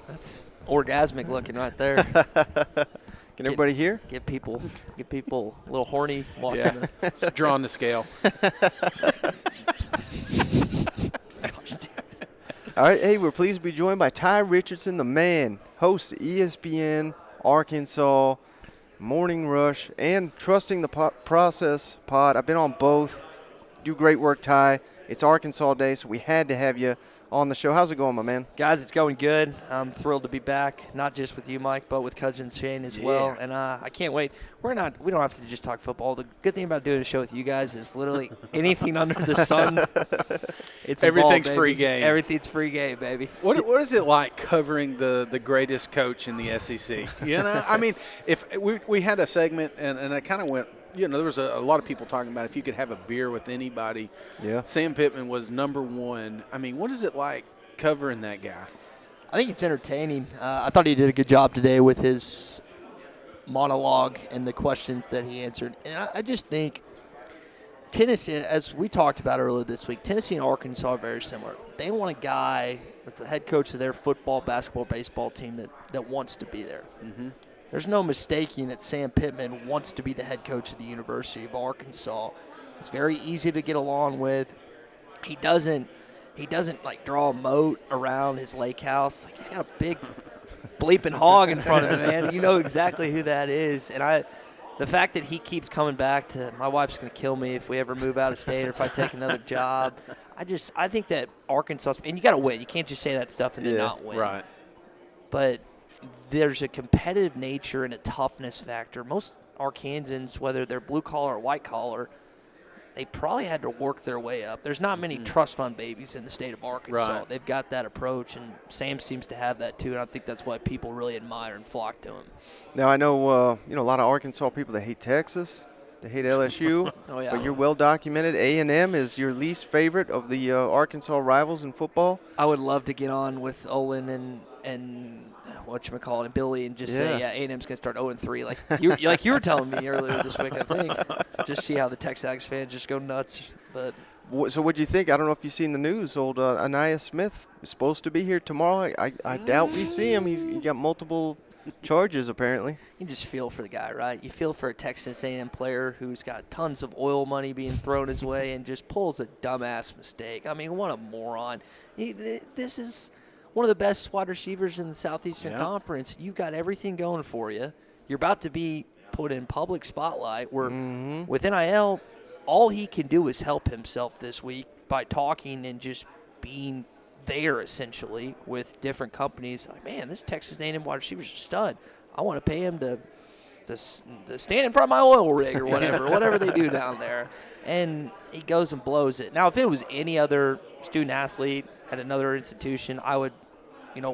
That's orgasmic looking right there. Can everybody hear? Get people a little horny watching Yeah. It's drawing the scale. All right, hey, we're pleased to be joined by Ty Richardson, the man, host of ESPN, Arkansas, Morning Rush, and Trusting the Process pod. I've been on both. Do great work, Ty. It's Arkansas Day, so we had to have you on the show. How's it going, my man? Guys, it's going good. I'm thrilled to be back, not just with you, Mike, but with cousin Shane as well. And I can't wait. We don't have to just talk football. The good thing about doing a show with you guys is literally anything under the sun. Everything's free game. Everything's free game, baby. What is it like covering the greatest coach in the SEC? You know, I mean, if we had a segment and I kind of went. You know, there was a lot of people talking about if you could have a beer with anybody. Yeah. Sam Pittman was number one. I mean, what is it like covering that guy? I think it's entertaining. I thought he did a good job today with his monologue and the questions that he answered. And I just think Tennessee, as we talked about earlier this week, Tennessee and Arkansas are very similar. They want a guy that's the head coach of their football, basketball, baseball team that wants to be there. Mm-hmm. There's no mistaking that Sam Pittman wants to be the head coach of the University of Arkansas. It's very easy to get along with. He doesn't like draw a moat around his lake house. Like, he's got a big bleeping hog in front of him, man. You know exactly who that is. And the fact that he keeps coming back to, my wife's going to kill me if we ever move out of state or if I take another job. I think that Arkansas, and you got to win. You can't just say that stuff and then not win. Right. But there's a competitive nature and a toughness factor. Most Arkansans, whether they're blue collar or white collar, they probably had to work their way up. There's not many trust fund babies in the state of Arkansas. Right. They've got that approach, and Sam seems to have that too, and I think that's why people really admire and flock to him. Now, I know a lot of Arkansas people that hate Texas. They hate LSU. Oh, yeah. But you're well documented. A&M is your least favorite of the Arkansas rivals in football. I would love to get on with Olin and whatchamacallit, and Billy, and just say, A&M's going to start 0-3. Like you were telling me earlier this week, I think. Just see how the Texas fans just go nuts. But so what do you think? I don't know if you've seen the news. Old Anaya Smith is supposed to be here tomorrow. I doubt we see him. He got multiple charges, apparently. You just feel for the guy, right? You feel for a Texas A&M player who's got tons of oil money being thrown his way and just pulls a dumbass mistake. I mean, what a moron. This is one of the best wide receivers in the Southeastern Conference. You've got everything going for you. You're about to be put in public spotlight where with NIL, all he can do is help himself this week by talking and just being there essentially with different companies. Like, man, this Texas A&M wide receiver's a stud. I want to pay him to stand in front of my oil rig or whatever they do down there. And he goes and blows it. Now, if it was any other student athlete at another institution, I would,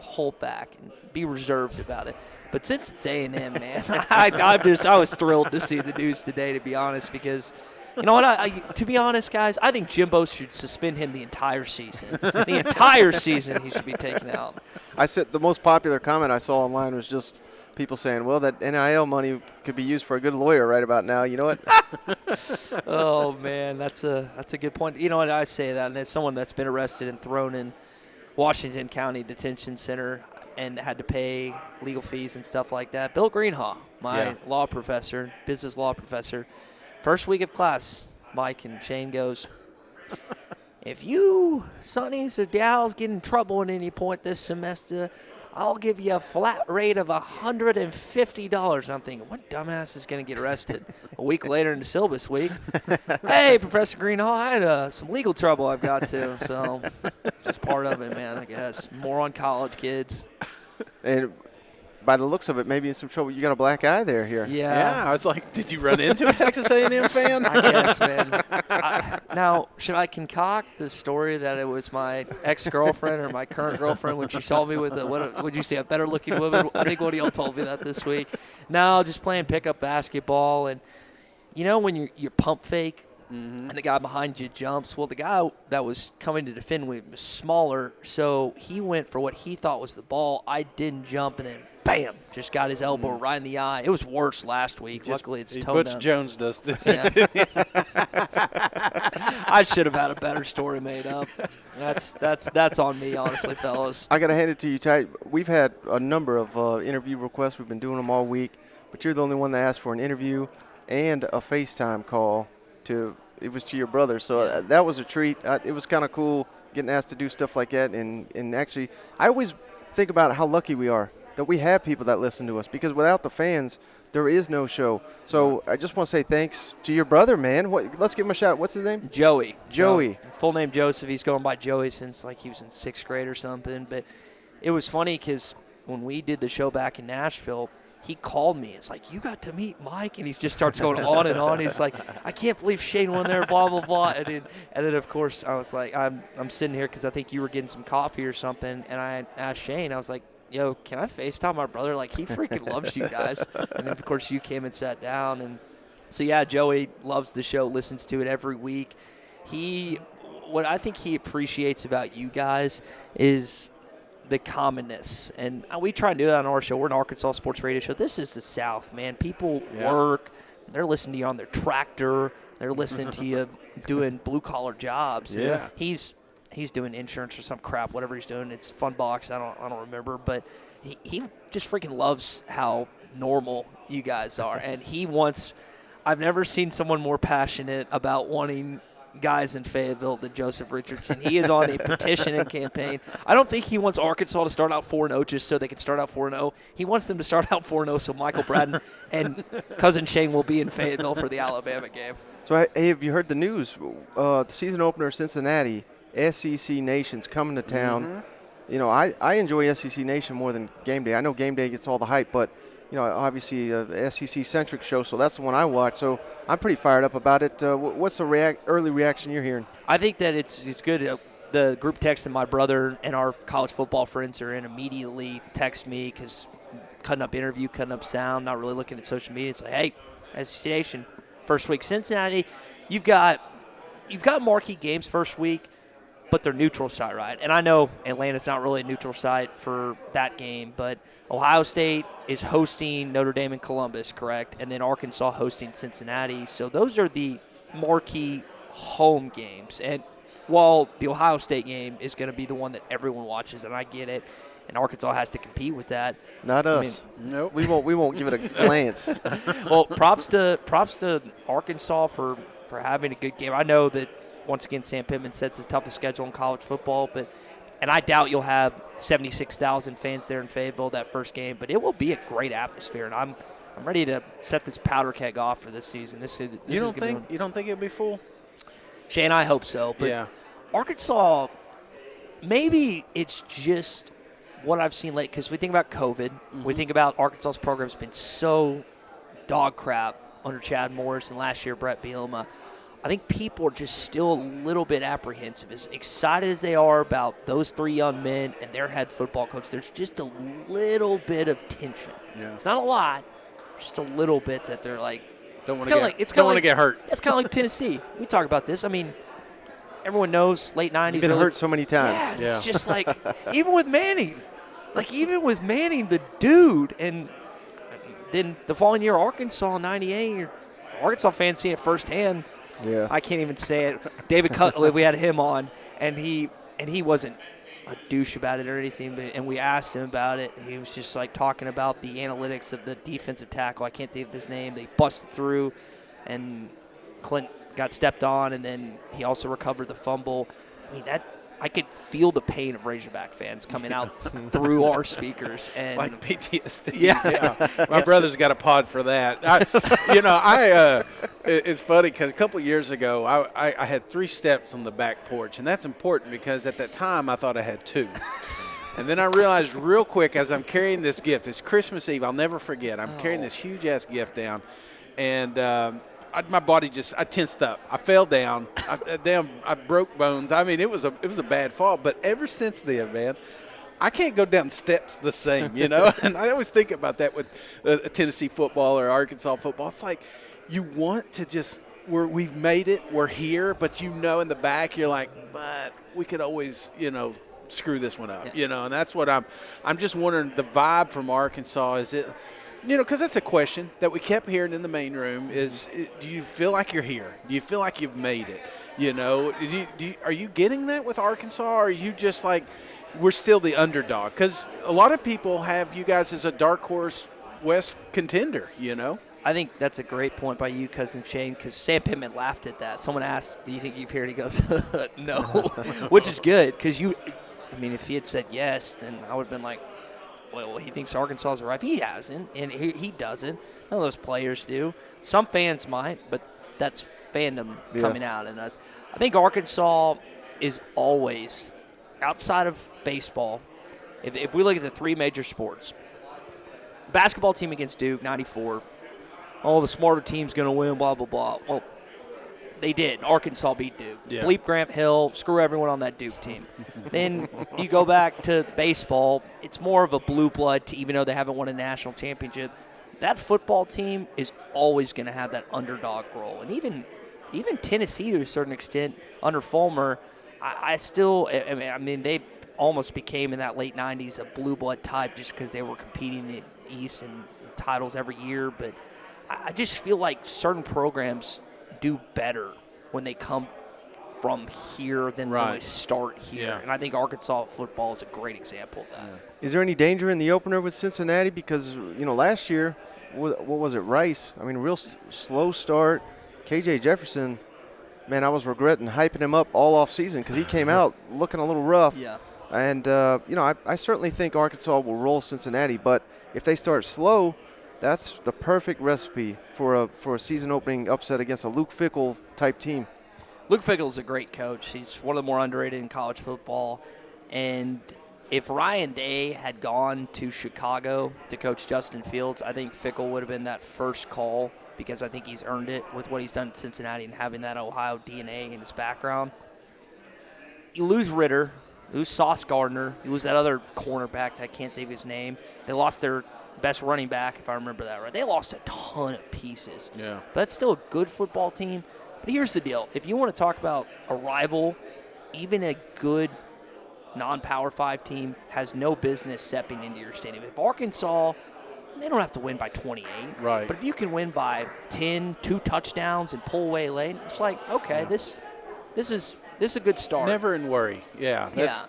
hold back and be reserved about it. But since it's A&M, man, I was thrilled to see the news today, to be honest, because you know what? To be honest, guys, I think Jimbo should suspend him the entire season. The entire season he should be taken out. I said the most popular comment I saw online was just people saying, well, that NIL money could be used for a good lawyer right about now. You know what? Oh, man, that's a good point. You know what? I say that, and as someone that's been arrested and thrown in Washington County Detention Center and had to pay legal fees and stuff like that. Bill Greenhaw, my law professor, business law professor, first week of class, Mike and Shane goes, if you, sonnies or gals, get in trouble at any point this semester, I'll give you a flat rate of $150. I'm thinking, what dumbass is going to get arrested? A week later in the syllabus week, hey, Professor Greenhaw, I had some legal trouble I've got to. So just part of it, man, I guess. More on college kids. And by the looks of it, maybe in some trouble. You got a black eye there here. Yeah. I was like, did you run into a Texas A&M fan? I guess, man. Now, should I concoct the story that it was my ex-girlfriend or my current girlfriend when she saw me with what would you say, a better-looking woman? I think one of y'all told me that this week. No, just playing pickup basketball. And, when you pump fake and the guy behind you jumps. Well, the guy that was coming to defend me was smaller, so he went for what he thought was the ball. I didn't jump, and then bam, just got his elbow right in the eye. It was worse last week. Luckily, it's toned Butch down. Jones does too. Yeah. I should have had a better story made up. That's on me, honestly, fellas. I got to hand it to you, Ty. We've had a number of interview requests. We've been doing them all week, but you're the only one that asked for an interview and a FaceTime call. It was to your brother, so that was a treat. It was kind of cool getting asked to do stuff like that, and actually, I always think about how lucky we are that we have people that listen to us, because without the fans, there is no show. So I just want to say thanks to your brother, man. Let's give him a shout out. What's his name? Joey. Full name Joseph. He's going by Joey since like he was in 6th grade or something. But it was funny because when we did the show back in Nashville, he called me. It's like, you got to meet Mike, and he just starts going on and on. He's like, I can't believe Shane won there, blah blah blah. And then of course I was like, I'm sitting here because I think you were getting some coffee or something, and I asked Shane. I was like, yo, can I FaceTime my brother? Like, he freaking loves you guys. And then of course you came and sat down, and so yeah, Joey loves the show, listens to it every week. What I think he appreciates about you guys is the commonness, and we try and do that on our show. We're an Arkansas sports radio show. This is the South, man. People work. They're listening to you on their tractor. They're listening to you doing blue-collar jobs. Yeah. He's doing insurance or some crap, whatever he's doing. It's fun box. I don't remember, but he just freaking loves how normal you guys are, and he wants. I've never seen someone more passionate about wanting guys in Fayetteville than Joseph Richardson. He is on a petition and campaign. I don't think he wants Arkansas to start out 4-0 just so they can start out 4-0. He wants them to start out 4-0 so Michael Braden and cousin Shane will be in Fayetteville for the Alabama game. So, hey, have you heard the news? The season opener, Cincinnati, SEC Nation's coming to town. Mm-hmm. You know, I enjoy SEC Nation more than Game Day. I know Game Day gets all the hype, but you know, obviously a SEC-centric show, so that's the one I watch. So I'm pretty fired up about it. What's the early reaction you're hearing? I think that it's good. The group text that my brother and our college football friends are in immediately text me because cutting up interview, cutting up sound, not really looking at social media. It's like, hey, SEC Nation, first week. Cincinnati, you've got marquee games first week, but they're neutral site, right? And I know Atlanta's not really a neutral site for that game, but Ohio State is hosting Notre Dame and Columbus, correct? And then Arkansas hosting Cincinnati. So those are the marquee home games. And while the Ohio State game is going to be the one that everyone watches, and I get it, and Arkansas has to compete with that. Not us. Nope. We won't give it a glance. Well, props to Arkansas for having a good game. I know that once again Sam Pittman sets the toughest schedule in college football, and I doubt you'll have 76,000 fans there in Fayetteville that first game, but it will be a great atmosphere, and I'm ready to set this powder keg off for this season. You don't think it'll be full? Shane, I hope so, but yeah. Arkansas, maybe it's just what I've seen late, because we think about COVID, we think about Arkansas's program's been so dog crap under Chad Morris and last year Brett Bielema. I think people are just still a little bit apprehensive. As excited as they are about those three young men and their head football coach, there's just a little bit of tension. Yeah. It's not a lot, just a little bit that they're like, don't want to get hurt. It's kind of like Tennessee. We talk about this. I mean, everyone knows late 90s. You've been hurt so many times. Yeah. It's just like, even with Manning, the dude, and then the following year, Arkansas in 98, Arkansas fans seeing it firsthand. Yeah. I can't even say it. David Cutler, we had him on, and he wasn't a douche about it or anything, and we asked him about it. He was just like talking about the analytics of the defensive tackle. I can't think of his name. They busted through, and Clint got stepped on, and then he also recovered the fumble. I mean, I could feel the pain of Razorback fans coming out through our speakers, and like PTSD. Yeah. My brother's got a pod for that. It's funny because a couple of years ago, I had 3 steps on the back porch, and that's important because at that time I thought I had 2. And then I realized real quick as I'm carrying this gift, it's Christmas Eve, I'll never forget. I'm carrying this huge-ass gift down, and my body I tensed up. I fell down. I broke bones. I mean, it was a bad fall. But ever since then, man, I can't go down steps the same, you know. And I always think about that with Tennessee football or Arkansas football. It's like you want to just we've made it, we're here, but in the back you're like, but we could always, screw this one up, and that's what I'm just wondering, the vibe from Arkansas, is it, because that's a question that we kept hearing in the main room is, do you feel like you're here? Do you feel like you've made it? Are you getting that with Arkansas, or are you just like, we're still the underdog? Because a lot of people have you guys as a dark horse West contender, I think that's a great point by you, Cousin Shane, because Sam Pittman laughed at that. Someone asked, do you think you've heard? He goes, no, which is good, because if he had said yes, then I would have been like, well, he thinks Arkansas is right. He hasn't, and he doesn't. None of those players do. Some fans might, but that's fandom coming out in us. I think Arkansas is always, outside of baseball, if we look at the three major sports, basketball team against Duke, 94, the smarter team's going to win, blah, blah, blah. Well, they did. Arkansas beat Duke. Yeah. Bleep Grant Hill, screw everyone on that Duke team. Then you go back to baseball, it's more of a blue blood team, even though they haven't won a national championship. That football team is always going to have that underdog role. And even Tennessee, to a certain extent, under Fulmer, they almost became in that late 90s a blue blood type just because they were competing in the East and titles every year. But I just feel like certain programs do better when they come from here than when they start here. Yeah. And I think Arkansas football is a great example of that. Yeah. Is there any danger in the opener with Cincinnati? Because, last year, what was it, Rice? Real slow start. KJ Jefferson, man, I was regretting hyping him up all off season because he came out looking a little rough. Yeah. And, I certainly think Arkansas will roll Cincinnati. But if they start slow, that's the perfect recipe for a season-opening upset against a Luke Fickell-type team. Luke Fickell is a great coach. He's one of the more underrated in college football. And if Ryan Day had gone to Chicago to coach Justin Fields, I think Fickell would have been that first call because I think he's earned it with what he's done at Cincinnati and having that Ohio DNA in his background. You lose Ritter, you lose Sauce Gardner, you lose that other cornerback that I can't think of his name. They lost their best running back, if I remember that right. They lost a ton of pieces. Yeah. But that's still a good football team. But here's the deal. If you want to talk about a rival, even a good non-Power 5 team has no business stepping into your stadium. If Arkansas, they don't have to win by 28. Right. But if you can win by 10, 2 touchdowns, and pull away late, it's like, okay, this is a good start. Never in worry. Yeah. Yeah.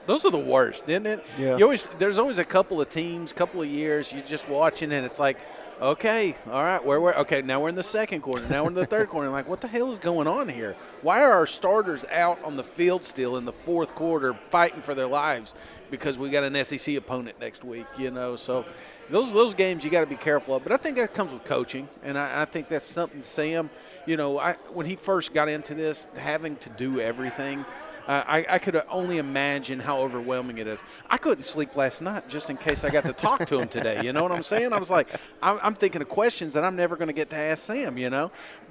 Those are the worst, isn't it? Yeah. There's always a couple of teams, couple of years, you're just watching, and it's like, okay, all right, okay, now we're in the second quarter, now we're in the third quarter. Like, what the hell is going on here? Why are our starters out on the field still in the fourth quarter fighting for their lives? Because we got an SEC opponent next week, So those games you got to be careful of. But I think that comes with coaching, and I think that's something Sam, when he first got into this, having to do everything, I could only imagine how overwhelming it is. I couldn't sleep last night just in case I got to talk to him today. You know what I'm saying? I was like, I'm thinking of questions that I'm never going to get to ask Sam,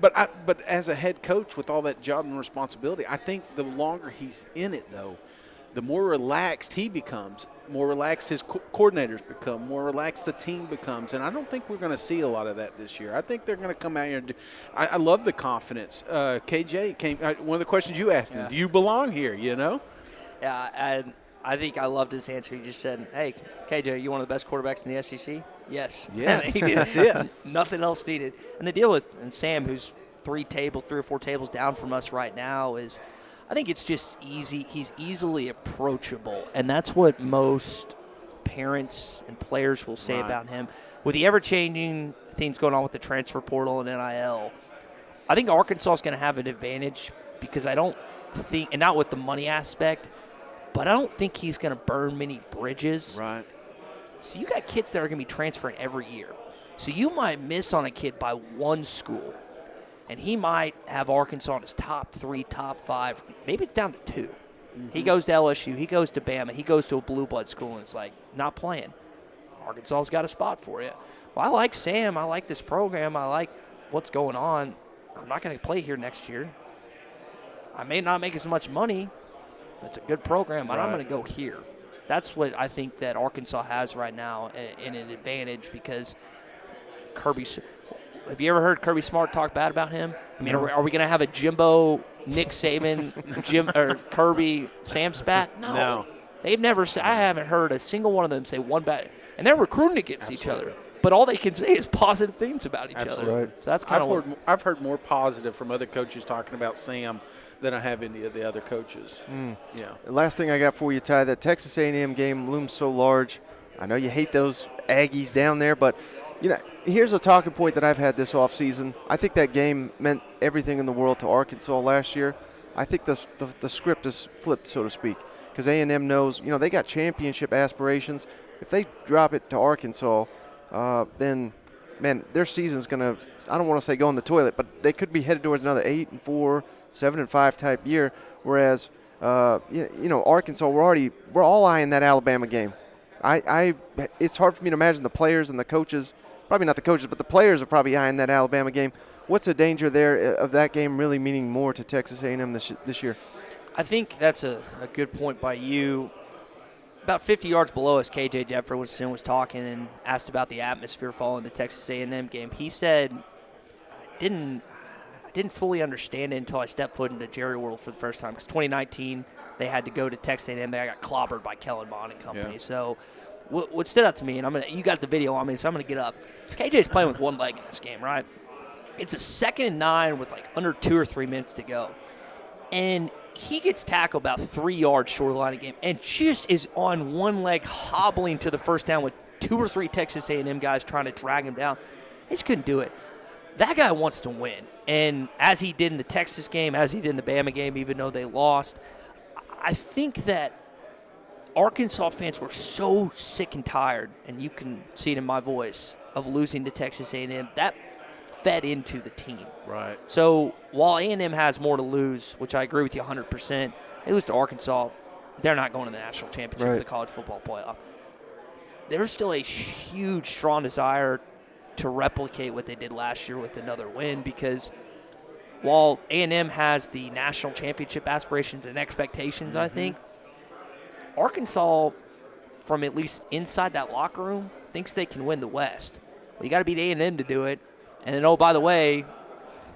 But as a head coach with all that job and responsibility, I think the longer he's in it, though, the more relaxed he becomes, more relaxed his coordinators become, more relaxed the team becomes. And I don't think we're going to see a lot of that this year. I think they're going to come out here and I love the confidence. KJ came one of the questions you asked him, do you belong here, Yeah, and I think I loved his answer. He just said, hey, KJ, you one of the best quarterbacks in the SEC? Yes. Yes, he did. that's it. Nothing else needed. And the deal with Sam, who's 3 or 4 tables down from us right now, is I think it's just easy. He's easily approachable, and that's what most parents and players will say about him. With the ever-changing things going on with the transfer portal and NIL, I think Arkansas is going to have an advantage because I don't think, and not with the money aspect, but I don't think he's going to burn many bridges. Right. So you got kids that are going to be transferring every year. So you might miss on a kid by one school, and he might have Arkansas in his top 3, top 5. Maybe it's down to 2. Mm-hmm. He goes to LSU. He goes to Bama. He goes to a blue blood school, and it's like, not playing. Arkansas's got a spot for you. Well, I like Sam. I like this program. I like what's going on. I'm not going to play here next year. I may not make as much money. It's a good program, but I'm going to go here. That's what I think that Arkansas has right now in an advantage because Kirby – Have you ever heard Kirby Smart talk bad about him? I mean, are we going to have a Jimbo, Nick Saban, or Kirby, Sam Spat? No. They've never. I haven't heard a single one of them say one bad. And they're recruiting against each other. But all they can say is positive things about each other. Right. So that's kind of. I've heard more positive from other coaches talking about Sam than I have any of the other coaches. Yeah. The last thing I got for you, Ty, that Texas A&M game looms so large. I know you hate those Aggies down there, but here's a talking point that I've had this offseason. I think that game meant everything in the world to Arkansas last year. I think the script is flipped, so to speak, because A&M knows, they got championship aspirations. If they drop it to Arkansas, then, man, their season's going to, I don't want to say go in the toilet, but they could be headed towards another 8-4, 7-5 type year, whereas, Arkansas, we're all eyeing that Alabama game. It's hard for me to imagine the players and the coaches, probably not the coaches, but the players are probably eyeing that Alabama game. What's the danger there of that game really meaning more to Texas A&M this year? I think that's a good point by you. About 50 yards below us, KJ Jefferson was talking and asked about the atmosphere following the Texas A&M game. He said, I didn't fully understand it until I stepped foot into Jerry World for the first time, because 2019 they had to go to Texas A&M. They got clobbered by Kellen Mond and company. Yeah. So what stood out to me, and you got the video on me, so I'm going to get up. KJ's playing with one leg in this game, right? It's a 2nd and 9 with like under 2 or 3 minutes to go. And he gets tackled about 3 yards short of the line of game and just is on one leg hobbling to the first down with 2 or 3 Texas A&M guys trying to drag him down. He just couldn't do it. That guy wants to win. And as he did in the Texas game, as he did in the Bama game, even though they lost, I think that Arkansas fans were so sick and tired, and you can see it in my voice, of losing to Texas A&M. That fed into the team. Right. So while A&M has more to lose, which I agree with you 100%, they lose to Arkansas, they're not going to the national championship of the college football playoff. There's still a huge, strong desire to replicate what they did last year with another win, because while A&M has the national championship aspirations and expectations, I think, Arkansas, from at least inside that locker room, thinks they can win the West. Well, you got to beat A&M to do it. And then, oh, by the way,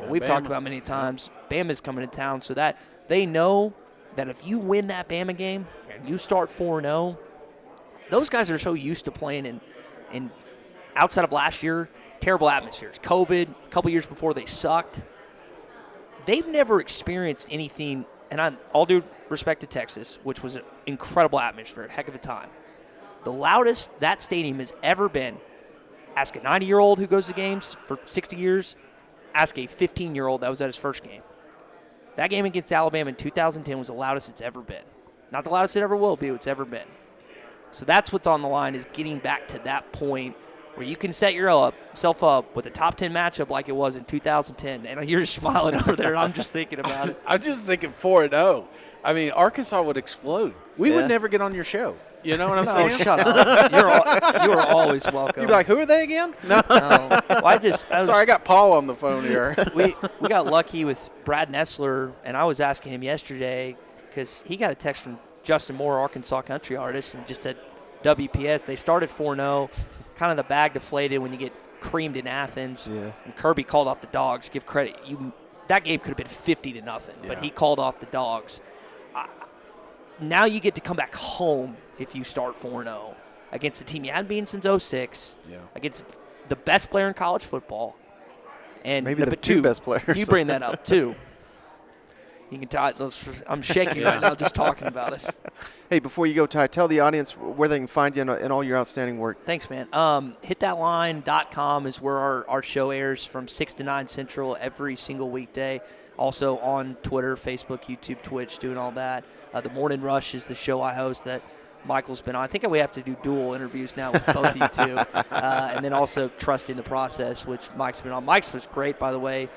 we've talked about many times, Bama's coming to town, so that they know that if you win that Bama game and you start 4-0, those guys are so used to playing in outside of last year, terrible atmospheres. COVID, a couple years before they sucked. They've never experienced anything, and all due respect to Texas, which was an incredible atmosphere, a heck of a time. The loudest that stadium has ever been. Ask a 90-year-old who goes to games for 60 years. Ask a 15-year-old that was at his first game. That game against Alabama in 2010 was the loudest it's ever been. Not the loudest it ever will be, it's ever been. So that's what's on the line, is getting back to that point where you can set yourself up with a top 10 matchup like it was in 2010. And you're just smiling over there, and I'm just thinking about it. I'm just thinking 4-0. I mean, Arkansas would explode. We would never get on your show. You know what I'm saying? Oh, shut up. You are always welcome. You'd be like, who are they again? No. Well, Sorry, I got Paul on the phone here. We got lucky with Brad Nessler, and I was asking him yesterday because he got a text from Justin Moore, Arkansas country artist, and just said WPS. They started 4-0, kind of the bag deflated when you get creamed in Athens. Yeah. And Kirby called off the Dogs. Give credit. That game could have been 50-0, but he called off the Dogs. Now you get to come back home if you start 4-0 against a team you hadn't beaten since 2006, against the best player in college football. And maybe the two best players. You bring that up, too. You can tell I'm shaking right now just talking about it. Hey, before you go, Ty, tell the audience where they can find you in all your outstanding work. Thanks, man. HitThatLine.com is where our show airs from 6 to 9 Central every single weekday. Also on Twitter, Facebook, YouTube, Twitch, doing all that. The Morning Rush is the show I host that Michael's been on. I think we have to do dual interviews now with both of you two. And then also Trusting the Process, which Mike's been on. Mike's was great, by the way.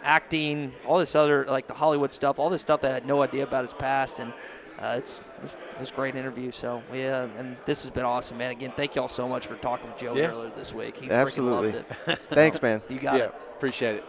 Acting, all this other, like the Hollywood stuff, all this stuff that I had no idea about his past. And it was a great interview. So, and this has been awesome, man. Again, thank y'all so much for talking with Joe earlier this week. He Absolutely. freaking loved it. Thanks, man. You got it. Appreciate it.